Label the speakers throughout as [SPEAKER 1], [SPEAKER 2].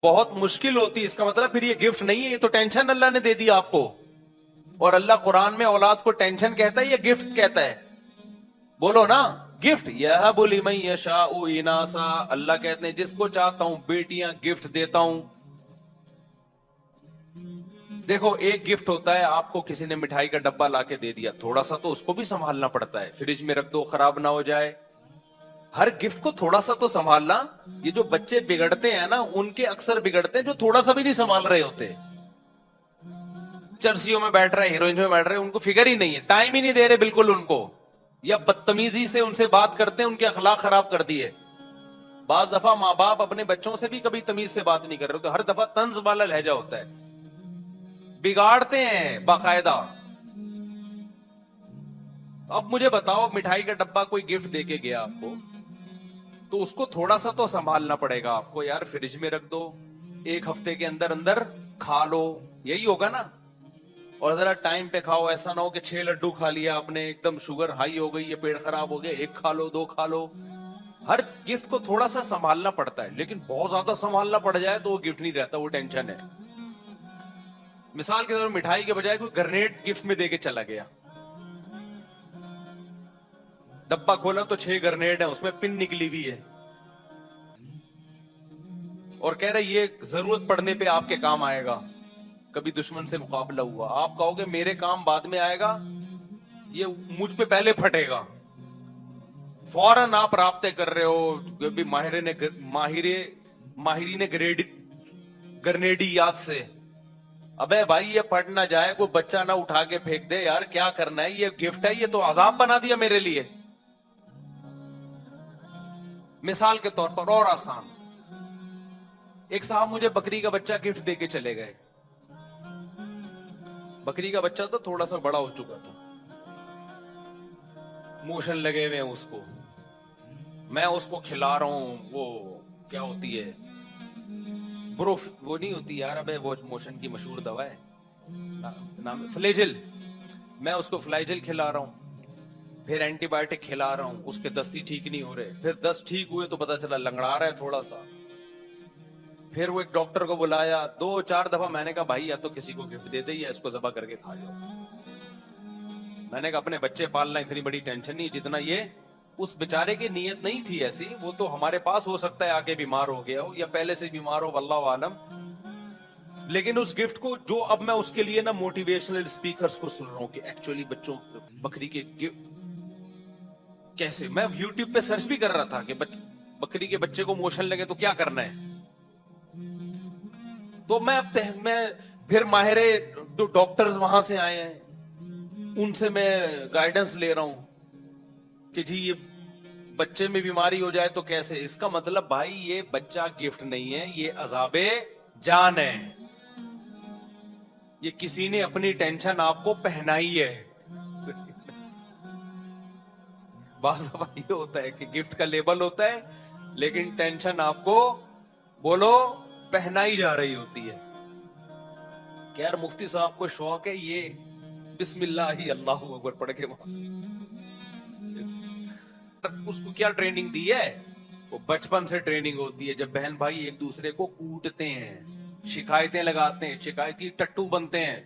[SPEAKER 1] بہت مشکل ہوتی ہے. اس کا مطلب پھر یہ گفٹ نہیں ہے, یہ تو ٹینشن اللہ نے دے دیا آپ کو. اور اللہ قرآن میں اولاد کو ٹینشن کہتا ہے یا گفٹ کہتا ہے؟ بولو نا, گفٹ. یہب لمن یشاء اناسا, اللہ کہتے ہیں جس کو چاہتا ہوں بیٹیاں گفٹ دیتا ہوں. دیکھو ایک گفٹ ہوتا ہے آپ کو کسی نے مٹھائی کا ڈبہ لا کے دے دیا, تھوڑا سا تو اس کو بھی سنبھالنا پڑتا ہے, فریج میں رکھ دو خراب نہ ہو جائے. ہر گفٹ کو تھوڑا سا تو سنبھالنا. یہ جو بچے بگڑتے ہیں نا, ان کے اکثر بگڑتے ہیں جو تھوڑا سا بھی نہیں سنبھال رہے ہوتے. چرسیوں میں بیٹھ رہے, ہیروئن میں بیٹھ رہے, ان کو فکر ہی نہیں ہے, ٹائم ہی نہیں دے رہے بالکل ان کو, یا بدتمیزی سے ان سے بات کرتے ہیں, ان کے اخلاق خراب کر دیے. بعض دفعہ ماں باپ اپنے بچوں سے بھی کبھی تمیز سے بات نہیں کر رہے, تو ہر دفعہ طنز والا لہجہ ہوتا ہے, بگاڑتے ہیں باقاعدہ. اب مجھے بتاؤ, مٹھائی کا ڈبہ کوئی گفٹ دے کے گیا آپ کو, تو اس کو تھوڑا سا تو سنبھالنا پڑے گا آپ کو. یار فریج میں رکھ دو, ایک ہفتے کے اندر اندر کھا لو, یہی ہوگا نا. اور ذرا ٹائم پہ کھاؤ, ایسا نہ ہو کہ 6 لڈو کھا لیا آپ نے, ایک دم شوگر ہائی ہو گئی, یہ پیٹ خراب ہو گیا, ایک کھا لو 2 کھا لو. ہر گفٹ کو تھوڑا سا سنبھالنا پڑتا ہے, لیکن بہت زیادہ سنبھالنا پڑ جائے تو وہ گفٹ نہیں رہتا, وہ ٹینشن ہے. مثال کے طور پر مٹھائی کے بجائے کوئی گرنیڈ گفٹ میں دے کے چلا گیا, ڈبہ کھولا تو 6 گرنیڈ ہیں, اس میں پن نکلی ہوئی ہے, اور کہہ رہے یہ ضرورت پڑنے پہ آپ کے کام آئے گا. کبھی دشمن سے مقابلہ ہوا, آپ کہو گے میرے کام بعد میں آئے گا, یہ مجھ پہ پہلے پھٹے گا. فوراً آپ رابطے کر رہے ہو ماہرین گرنیڈیات سے. ابے بھائی یہ پھٹ نہ جائے, کوئی بچہ نہ اٹھا کے پھینک دے, یار کیا کرنا ہے, یہ گفٹ ہے, یہ تو عذاب بنا دیا میرے لیے. مثال کے طور پر اور آسان, ایک صاحب مجھے بکری کا بچہ گفٹ دے کے چلے گئے. بکری کا بچہ تو تھوڑا سا بڑا ہو چکا تھا, موشن لگے ہوئے ہیں اس کو, میں اس کو کھلا رہا ہوں, وہ کیا ہوتی ہے بروف, وہ نہیں ہوتی یار, ابے وہ موشن کی مشہور دوا ہے, نام فلیجل. میں اس کو فلیجل کھلا رہا ہوں, پھر اینٹی بایوٹک کھلا رہا ہوں, اس کے دستی ٹھیک نہیں ہو رہے, پھر 10 ٹھیک ہوئے تو پتا چلا لنگڑا رہا ہے تھوڑا سا. پھر وہ ایک ڈاکٹر کو بلایا, 2-4 دفعہ میں نے کہا بھائی یا تو کسی کو گفٹ دے دے یا اس کو ذبح کر کے کھا جاؤ. میں نے کہا اپنے بچے پالنا اتنی بڑی ٹینشن نہیں جتنا یہ. اس بیچارے کی نیت نہیں تھی ایسی, وہ تو ہمارے پاس ہو سکتا ہے آ کے بیمار ہو گیا ہو یا پہلے سے بیمار ہو, واللہ عالم. لیکن اس گفٹ کو جو اب میں اس کے لیے نا موٹیویشنل اسپیکرز کو سن رہا ہوں کہ ایکچولی بچوں بکری کے کیسے, میں یوٹیوب پہ سرچ بھی کر رہا تھا کہ بکری کے بچے کو موشن لگے تو کیا کرنا ہے. تو میں پھر ماہر جو ڈاکٹرز وہاں سے آئے ہیں ان سے میں گائیڈنس لے رہا ہوں کہ جی یہ بچے میں بیماری ہو جائے تو کیسے. اس کا مطلب بھائی یہ بچہ گفٹ نہیں ہے, یہ عذاب جان ہے, یہ کسی نے اپنی ٹینشن آپ کو پہنائی ہے. بعض دفعہ یہ ہوتا ہے کہ گفٹ کا لیبل ہوتا ہے لیکن ٹینشن آپ کو بولو پہنائی جا رہی ہوتی ہے. کہ یار مفتی صاحب کو شوق ہے یہ بسم اللہ اللہ اکبر پڑھ کے, اس کو کیا ٹریننگ دی ہے, وہ بچپن سے ٹریننگ ہوتی ہے. جب بہن بھائی ایک دوسرے کو کوٹتے ہیں, شکایتیں لگاتے ہیں, شکایتی ٹٹو بنتے ہیں.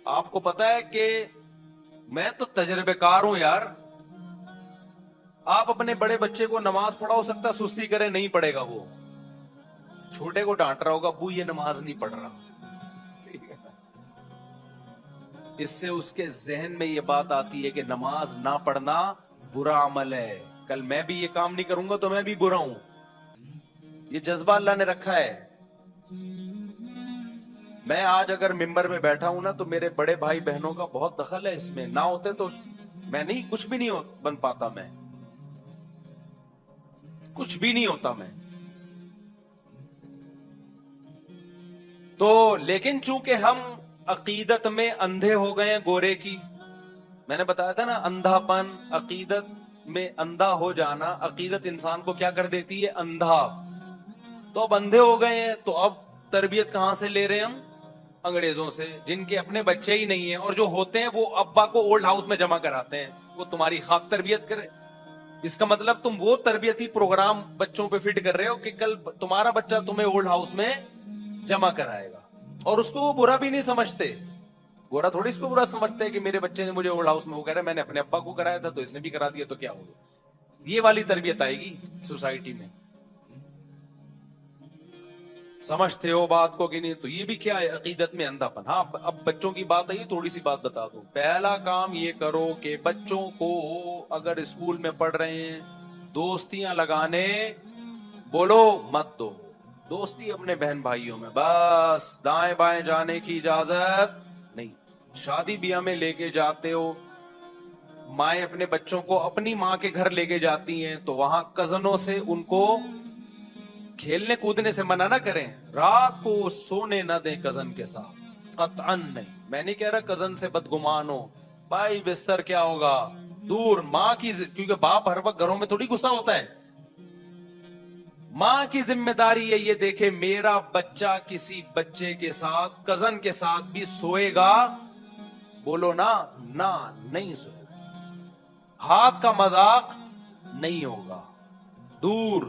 [SPEAKER 1] آپ کو پتا ہے کہ میں تو تجربے کار ہوں یار, آپ اپنے بڑے بچے کو نماز پڑھا, ہو سکتا سستی کرے, نہیں پڑھے گا, وہ چھوٹے کو ڈانٹ رہا ہوگا, ابو یہ نماز نہیں پڑھ رہا. اس سے اس کے ذہن میں یہ بات آتی ہے کہ نماز نہ پڑھنا برا عمل ہے, کل میں بھی یہ کام نہیں کروں گا تو میں بھی برا ہوں. یہ جذبہ اللہ نے رکھا ہے. میں آج اگر ممبر میں بیٹھا ہوں نا تو میرے بڑے بھائی بہنوں کا بہت دخل ہے اس میں, نہ ہوتے تو میں نہیں, کچھ بھی نہیں بن پاتا, میں کچھ بھی نہیں ہوتا میں تو. لیکن چونکہ ہم عقیدت میں اندھے ہو گئے ہیں گورے کی, میں نے بتایا تھا نا اندھا پن, عقیدت میں اندھا ہو جانا, عقیدت انسان کو کیا کر دیتی ہے, اندھا. تو اب اندھے ہو گئے ہیں تو اب تربیت کہاں سے لے رہے ہیں ہم, انگریزوں سے, جن کے اپنے بچے ہی نہیں ہیں, اور جو ہوتے ہیں وہ ابا کو اولڈ ہاؤس میں جمع کراتے ہیں, وہ تمہاری خاک تربیت کرے. اس کا مطلب تم وہ تربیتی پروگرام بچوں پہ فٹ کر رہے ہو کہ کل تمہارا بچہ تمہیں اولڈ ہاؤس میں جمع کرائے گا، اور اس کو وہ برا بھی نہیں سمجھتے. برا تھوڑی اس کو برا سمجھتے کہ میرے بچے نے مجھے اولڈ ہاؤس میں وہ کہہ رہا ہے، میں نے اپنے ابا کو کرایا تھا تو اس نے بھی کرا دیا تو کیا ہوگا. یہ والی تربیت آئے گی سوسائٹی میں. سمجھتے ہو بات کو کہ نہیں؟ تو یہ بھی کیا ہے؟ عقیدت میں اندھا پن. ہاں اب بچوں کی بات آئی، تھوڑی سی بات بتا دوں. پہلا کام یہ کرو کہ بچوں کو اگر اسکول میں پڑھ رہے ہیں دوستیاں لگانے بولو مت دو. دوستی اپنے بہن بھائیوں میں بس، دائیں بائیں جانے کی اجازت نہیں. شادی بیاہ میں لے کے جاتے ہو، مائیں اپنے بچوں کو اپنی ماں کے گھر لے کے جاتی ہیں تو وہاں کزنوں سے ان کو کھیلنے کودنے سے منع نہ کریں. رات کو سونے نہ دیں کزن کے ساتھ، قطعاً نہیں. میں نہیں کہہ رہا کزن سے بدگمان ہو، بھائی بستر کیا ہوگا دور. ماں کی کیونکہ باپ ہر وقت گھروں میں تھوڑی غصہ ہوتا ہے. ماں کی ذمہ داری ہے یہ دیکھے میرا بچہ کسی بچے کے ساتھ، کزن کے ساتھ بھی سوئے گا. بولو نا، نہ نہیں سوئے گا. ہاتھ کا مذاق نہیں ہوگا، دور.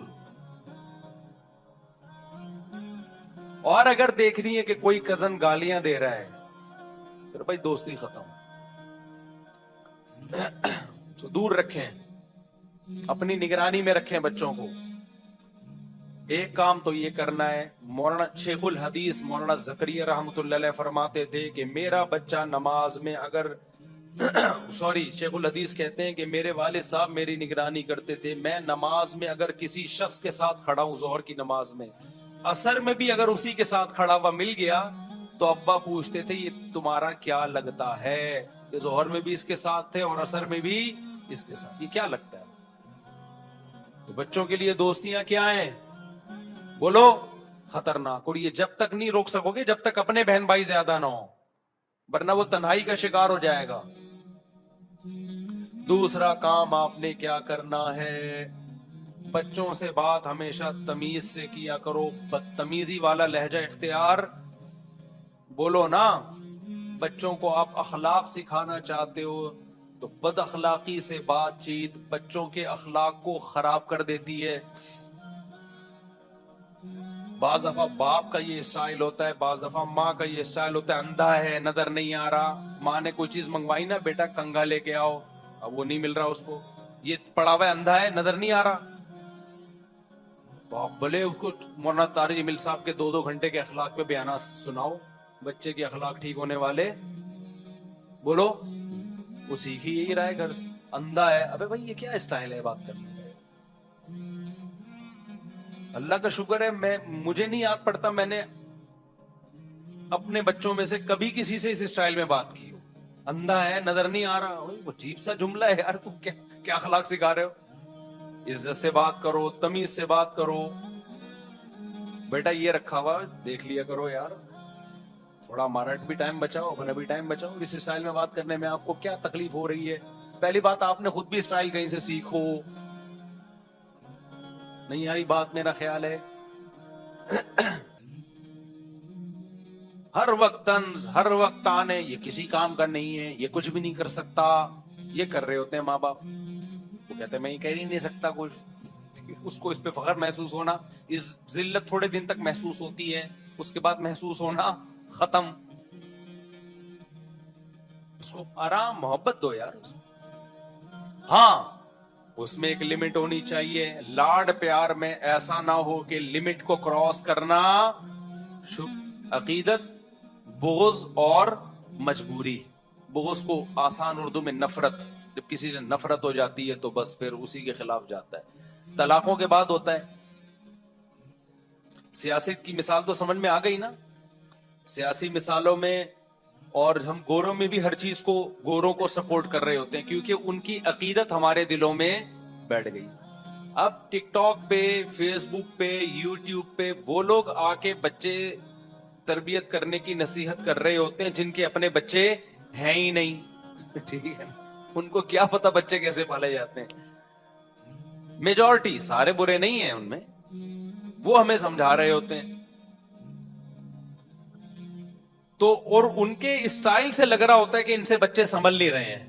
[SPEAKER 1] اور اگر دیکھنی ہے کہ کوئی کزن گالیاں دے رہا ہے پھر بھائی دوستی ختم. دور رکھیں، اپنی نگرانی میں رکھیں بچوں کو. ایک کام تو یہ کرنا ہے. مولانا شیخ الحدیث مولانا زکریا رحمۃ اللہ علیہ فرماتے تھے کہ میرا بچہ نماز میں اگر شیخ الحدیث کہتے ہیں کہ میرے والد صاحب میری نگرانی کرتے تھے، میں نماز میں اگر کسی شخص کے ساتھ کھڑا ہوں ظہر کی نماز میں، عصر میں بھی اگر اسی کے ساتھ کھڑا ہوا مل گیا تو ابا پوچھتے تھے یہ تمہارا کیا لگتا ہے؟ کہ ظہر میں بھی اس کے ساتھ تھے اور عصر میں بھی اس کے ساتھ، یہ کیا لگتا ہے؟ تو بچوں کے لیے دوستیاں کیا ہیں؟ بولو خطرناک. اور یہ جب تک نہیں روک سکو گے جب تک اپنے بہن بھائی زیادہ نہ ہو، ورنہ وہ تنہائی کا شکار ہو جائے گا. دوسرا کام آپ نے کیا کرنا ہے، بچوں سے بات ہمیشہ تمیز سے کیا کرو. بدتمیزی والا لہجہ اختیار بولو نا. بچوں کو آپ اخلاق سکھانا چاہتے ہو تو بد اخلاقی سے بات چیت بچوں کے اخلاق کو خراب کر دیتی ہے. بعض دفعہ باپ کا یہ اسٹائل ہوتا ہے، بعض دفعہ ماں کا یہ اسٹائل ہوتا ہے. اندھا ہے، نظر نہیں آ رہا. ماں نے کوئی چیز منگوائی نا، بیٹا کنگھا لے کے آؤ، اب وہ نہیں مل رہا اس کو، یہ پڑا ہوا ہے، اندھا ہے، نظر نہیں آ رہا. تو آپ بھلے اس کو مولانا طارق جمیل صاحب کے 2 گھنٹے کے اخلاق پہ بیانات سناؤ، بچے کے اخلاق ٹھیک ہونے والے بولو وہ سیکھ ہی یہی رہا ہے گھر سے. اندھا ہے، ابے بھائی یہ کیا اسٹائل ہے بات کرنے کا؟ اللہ کا شکر ہے مجھے نہیں یاد پڑتا میں نے اپنے بچوں میں سے کبھی کسی سے اس اسٹائل میں بات کی ہو. اندھا ہے، نظر نہیں آ رہا، وہ عجیب سا جملہ ہے یار. تم کیا اخلاق سکھا رہے ہو؟ عزت سے بات کرو، تمیز سے بات کرو. بیٹا یہ رکھا ہوا دیکھ لیا کرو یار، تھوڑا ہمارا بھی ٹائم بچاؤ، اپنا بھی ٹائم بچاؤ. اس اسٹائل میں بات کرنے میں آپ کو کیا تکلیف ہو رہی ہے؟ پہلی بات آپ نے خود بھی اسٹائل کہیں سے سیکھو. نہیں آئی بات میرا خیال ہے. ہر وقت طنز، ہر وقت تانے، یہ کسی کام کا نہیں ہے، یہ کچھ بھی نہیں کر سکتا. یہ کر رہے ہوتے ہیں ماں باپ. وہ کہتے ہیں میں یہ کہہ ہی نہیں سکتا کچھ. اس کو اس پہ فخر محسوس ہونا، اس ذلت تھوڑے دن تک محسوس ہوتی ہے، اس کے بعد محسوس ہونا ختم. اس کو آرام محبت دو یار. ہاں اس میں ایک لمٹ ہونی چاہیے. لاڈ پیار میں ایسا نہ ہو کہ لمٹ کو کراس کرنا عقیدت، بغض اور مجبوری. بغض کو آسان اردو میں نفرت، جب کسی سے نفرت ہو جاتی ہے تو بس پھر اسی کے خلاف جاتا ہے. طلاقوں کے بعد ہوتا ہے. سیاست کی مثال تو سمجھ میں آ گئی نا. سیاسی مثالوں میں اور ہم گوروں میں بھی ہر چیز کو گوروں کو سپورٹ کر رہے ہوتے ہیں کیونکہ ان کی عقیدت ہمارے دلوں میں بیٹھ گئی. اب ٹک ٹاک پہ، فیس بک پہ، یوٹیوب پہ وہ لوگ آ کے بچے تربیت کرنے کی نصیحت کر رہے ہوتے ہیں جن کے اپنے بچے ہیں ہی نہیں. ٹھیک ہے، ان کو کیا پتا بچے کیسے پالے جاتے ہیں. میجورٹی، سارے برے نہیں ہیں ان میں، وہ ہمیں سمجھا رہے ہوتے ہیں. تو اور ان کے اسٹائل سے لگ رہا ہوتا ہے کہ ان سے بچے سنبھل نہیں رہے ہیں.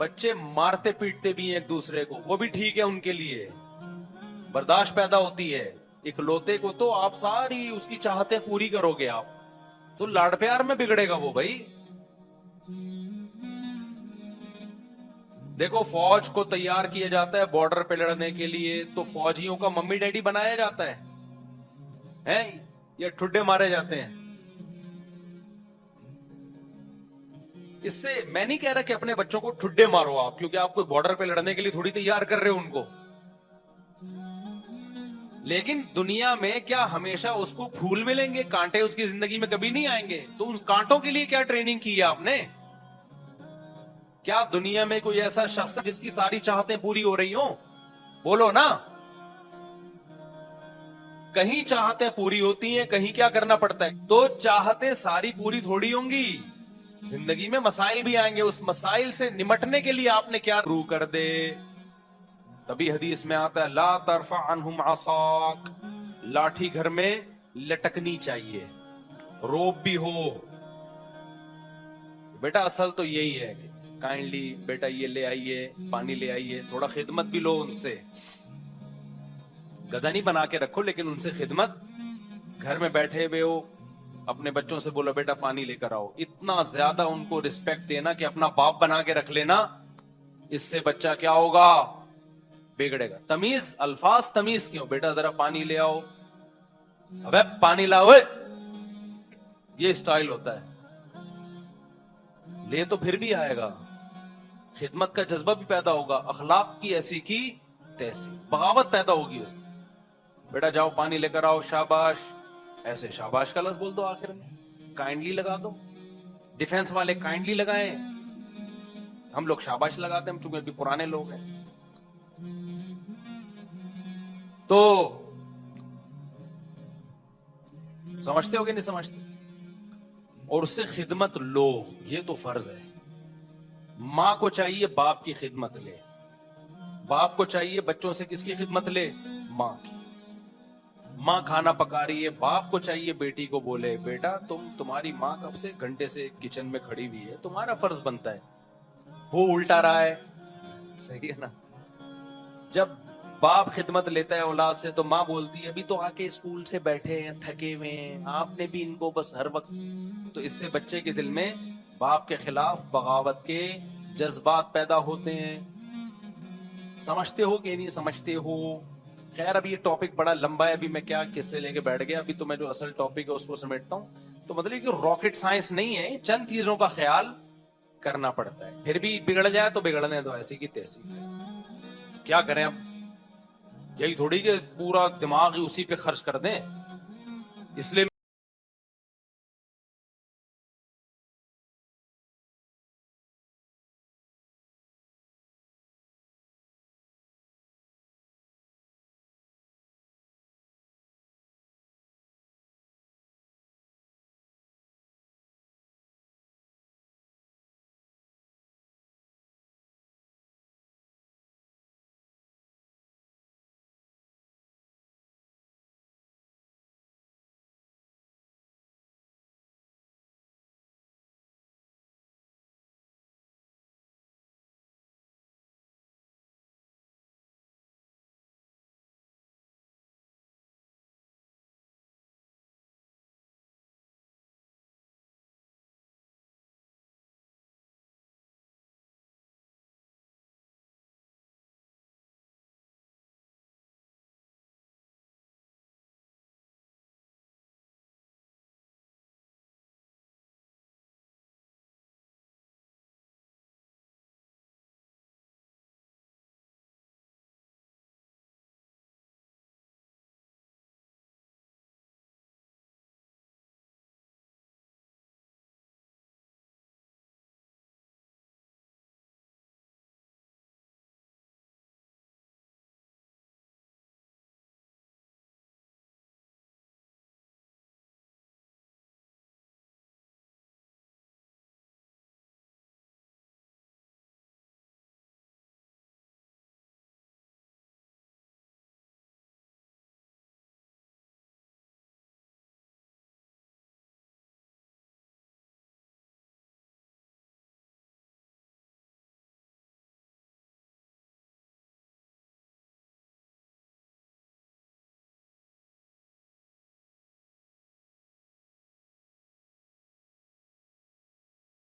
[SPEAKER 1] بچے مارتے پیٹتے بھی ہیں ایک دوسرے کو، وہ بھی ٹھیک ہے، ان کے لیے برداشت پیدا ہوتی ہے۔ اکلوتے کو تو آپ ساری اس کی چاہتیں پوری کرو گے آپ تو لاڈ پیار میں بگڑے گا وہ بھائی۔ دیکھو فوج کو تیار کیا جاتا ہے بارڈر پہ لڑنے کے لیے، تو فوجیوں کا ممی ڈیڈی بنایا جاتا ہے یا ٹھڈے مارے جاتے ہیں؟ اس سے میں نہیں کہہ رہا کہ اپنے بچوں کو ٹھڈے مارو آپ، کیونکہ آپ کوئی بارڈر پہ لڑنے کے لیے تھوڑی تیار کر رہے ہو ان کو، لیکن دنیا میں کیا ہمیشہ اس کو پھول ملیں گے؟ کانٹے اس کی زندگی میں کبھی نہیں آئیں گے، تو ان کانٹوں کے لیے کیا ٹریننگ کی ہے آپ نے؟ کیا دنیا میں کوئی ایسا شخص جس کی ساری چاہتیں پوری ہو رہی ہوں؟ بولو نا۔ کہیں چاہتیں پوری ہوتی ہیں، کہیں کیا کرنا پڑتا ہے، تو چاہتیں ساری پوری تھوڑی ہوں گی، زندگی میں مسائل بھی آئیں گے، اس مسائل سے نمٹنے کے لیے آپ نے کیا رو کر دے۔ تبھی حدیث میں آتا ہے لا ترفع عنہم عصاک، لاٹھی گھر میں لٹکنی چاہیے، روب بھی ہو۔ بیٹا اصل تو یہی ہے کہ کائنڈلی بیٹا یہ لے آئیے، پانی لے آئیے، تھوڑا خدمت بھی لو ان سے، گدھا نہیں بنا کے رکھو لیکن ان سے خدمت۔ گھر میں بیٹھے ہوئے ہو، اپنے بچوں سے بولو بیٹا پانی لے کر آؤ، اتنا زیادہ ان کو رسپیکٹ دینا کہ اپنا باپ بنا کے رکھ لینا، اس سے بچہ کیا ہوگا؟ بگڑے گا۔ تمیز، الفاظ تمیز کیوں؟ بیٹا ذرا پانی لے آؤ، ابے پانی لاؤ، یہ اسٹائل ہوتا ہے۔ لے تو پھر بھی آئے گا، خدمت کا جذبہ بھی پیدا ہوگا، اخلاق کی ایسی کی تیسی، بغاوت پیدا ہوگی اس میں۔ بیٹا جاؤ پانی لے کر آؤ، شاباش، ایسے شاباش کا لفظ بول دو آخر میں، کائنڈلی لگا دو۔ ڈیفنس والے کائنڈلی لگائیں، ہم لوگ شاباش لگاتے ہیں چونکہ ابھی پرانے لوگ ہیں۔ تو سمجھتے ہو کہ نہیں سمجھتے؟ اور اس سے خدمت لو، یہ تو فرض ہے۔ ماں کو چاہیے باپ کی خدمت لے، باپ کو چاہیے بچوں سے کس کی خدمت لے؟ ماں کی۔ ماں کھانا پکا رہی ہے، باپ کو چاہیے بیٹی کو بولے بیٹا تمہاری ماں کب سے گھنٹے سے کچن میں کھڑی ہوئی ہے، تمہارا فرض بنتا ہے، ہو الٹا رہا ہے، صحیح ہے نا؟ جب باپ خدمت لیتا ہے اولاد سے تو ماں بولتی ہے ابھی تو آ کے اسکول سے بیٹھے ہیں، تھکے ہوئے ہیں، آپ نے بھی ان کو بس ہر وقت، تو اس سے بچے کے دل میں باپ کے خلاف بغاوت کے جذبات پیدا ہوتے ہیں۔ سمجھتے ہو کہ نہیں سمجھتے ہو؟ خیر ابھی یہ ٹاپک بڑا لمبا ہے، ابھی میں کیا کس سے لے کے بیٹھ گیا، ابھی تو میں جو اصل ٹاپک ہے اس کو سمیٹتا ہوں۔ تو مطلب کہ راکٹ سائنس نہیں ہے، چند چیزوں کا خیال کرنا پڑتا ہے، پھر بھی بگڑ جائے تو بگڑنے دو ایسی کی تیسی سے، کیا کریں اب؟ یہی تھوڑی کہ پورا دماغ ہی اسی پہ خرچ کر دیں، اس لیے